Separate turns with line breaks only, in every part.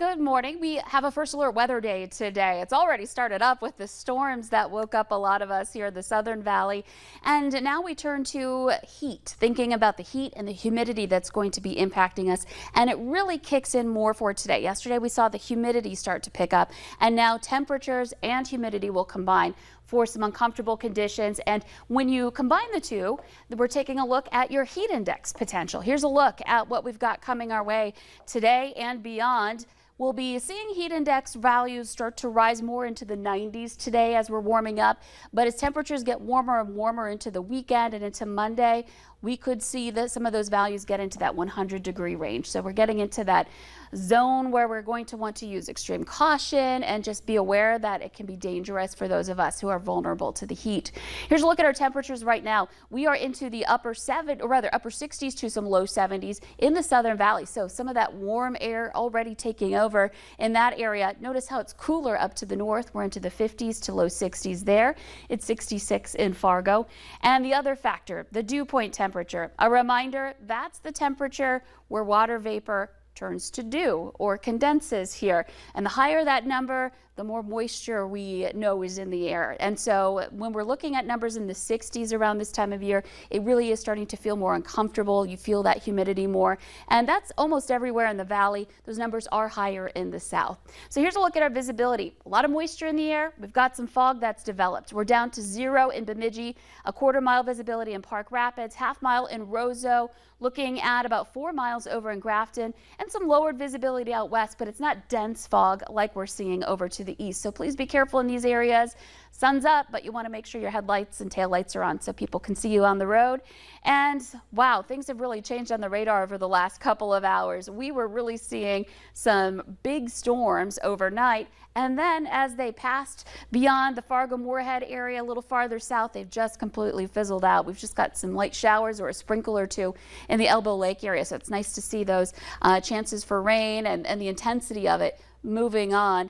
Good morning. We have a first alert weather day today. It's already started up with the storms that woke up a lot of us here in the Southern Valley. And now we turn to heat, thinking about the heat and the humidity that's going to be impacting us. And it really kicks in more for today. Yesterday we saw the humidity start to pick up, and now temperatures and humidity will combine for some uncomfortable conditions. And when you combine the two, we're taking a look at your heat index potential. Here's a look at what we've got coming our way today and beyond. We'll be seeing heat index values start to rise more into the 90s today as we're warming up. But as temperatures get warmer and warmer into the weekend and into Monday, we could see that some of those values get into that 100-degree range. So we're getting into that zone where we're going to want to use extreme caution and just be aware that it can be dangerous for those of us who are vulnerable to the heat. Here's a look at our temperatures right now. We are into the upper 60s to some low 70s in the Southern Valley. So some of that warm air already taking over in that area. Notice how it's cooler up to the north. We're into the 50s to low 60s there. It's 66 in Fargo. And the other factor, the dew point temperature. A reminder, that's the temperature where water vapor turns to dew or condenses here. And the higher that number, the more moisture we know is in the air. And so when we're looking at numbers in the 60s around this time of year, it really is starting to feel more uncomfortable. You feel that humidity more. And that's almost everywhere in the valley. Those numbers are higher in the south. So here's a look at our visibility. A lot of moisture in the air. We've got some fog that's developed. We're down to 0 in Bemidji, a quarter-mile visibility in Park Rapids, half-mile in Roseau, looking at about 4 miles over in Grafton, and some lowered visibility out west, but it's not dense fog like we're seeing over to the east. So please be careful in these areas. Sun's up, but you want to make sure your headlights and taillights are on so people can see you on the road. And wow, things have really changed on the radar over the last couple of hours. We were really seeing some big storms overnight, and then as they passed beyond the Fargo-Moorhead area a little farther south, they've just completely fizzled out. We've just got some light showers or a sprinkle or two in the Elbow Lake area, so it's nice to see those chances for rain and the intensity of it moving on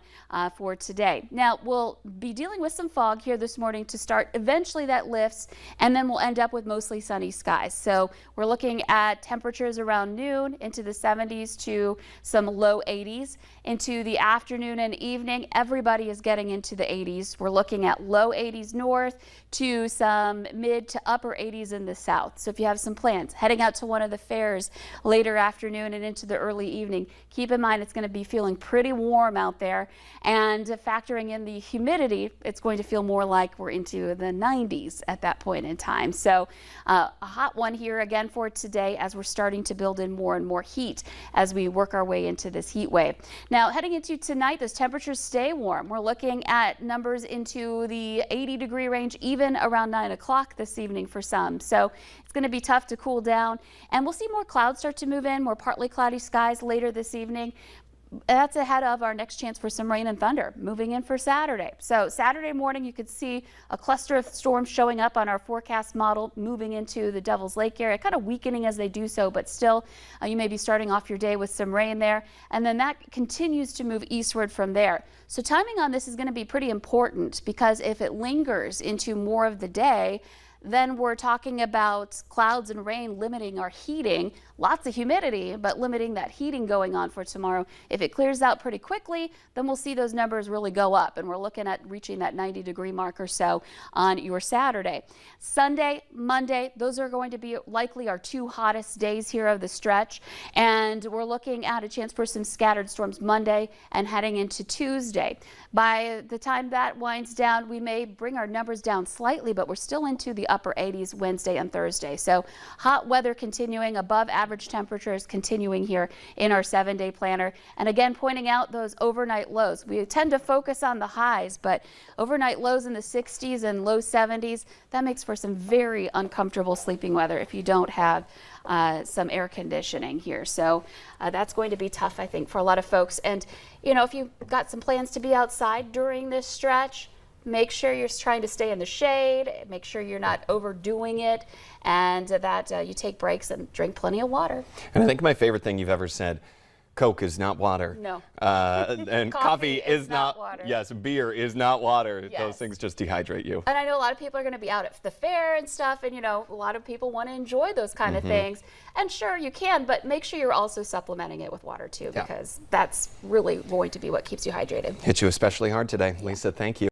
for today. Now we'll be dealing with some fog here this morning to start. Eventually that lifts, and then we'll end up with mostly sunny skies. So we're looking at temperatures around noon into the 70s to some low 80s. Into the afternoon and evening, everybody is getting into the 80s. We're looking at low 80s north to some mid to upper 80s in the south. So if you have some plans heading out to one of the fairs later afternoon and into the early evening, keep in mind it's going to be feeling pretty warm out there, and factoring in the humidity, it's going to feel more like we're into the 90s at that point in time. So a hot one here again for today as we're starting to build in more and more heat as we work our way into this heat wave. Now heading into tonight, those temperatures stay warm. We're looking at numbers into the 80-degree range even around 9 o'clock this evening for some. So it's going to be tough to cool down, and we'll see more clouds start to move in, more partly cloudy skies later this evening. That's ahead of our next chance for some rain and thunder moving in for Saturday. So Saturday morning, you could see a cluster of storms showing up on our forecast model, moving into the Devil's Lake area, kind of weakening as they do so, but still you may be starting off your day with some rain there. And then that continues to move eastward from there. So timing on this is going to be pretty important, because if it lingers into more of the day, then we're talking about clouds and rain limiting our heating, lots of humidity, but limiting that heating going on for tomorrow. If it clears out pretty quickly, then we'll see those numbers really go up, and we're looking at reaching that 90-degree mark or so on your Saturday. Sunday, Monday, those are going to be likely our two hottest days here of the stretch, and we're looking at a chance for some scattered storms Monday and heading into Tuesday. By the time that winds down, we may bring our numbers down slightly, but we're still into the upper 80s Wednesday and Thursday. So hot weather continuing, above average temperatures continuing here in our 7-day planner. And again, pointing out those overnight lows. We tend to focus on the highs, but overnight lows in the 60s and low 70s, that makes for some very uncomfortable sleeping weather if you don't have some air conditioning here. So that's going to be tough, I think, for a lot of folks. And you know, if you've got some plans to be outside during this stretch, make sure you're trying to stay in the shade, make sure you're not overdoing it, and that you take breaks and drink plenty of water.
And I think my favorite thing you've ever said, Coke is not water.
No.
And coffee is not
water.
Yes, beer is not water.
Yes.
Those things just dehydrate you.
And I know a lot of people are going to be out at the fair and stuff, and a lot of people want to enjoy those kind of things. And sure, you can, but make sure you're also supplementing it with water too, because that's really going to be what keeps you hydrated.
Hit you especially hard today. Lisa, thank you.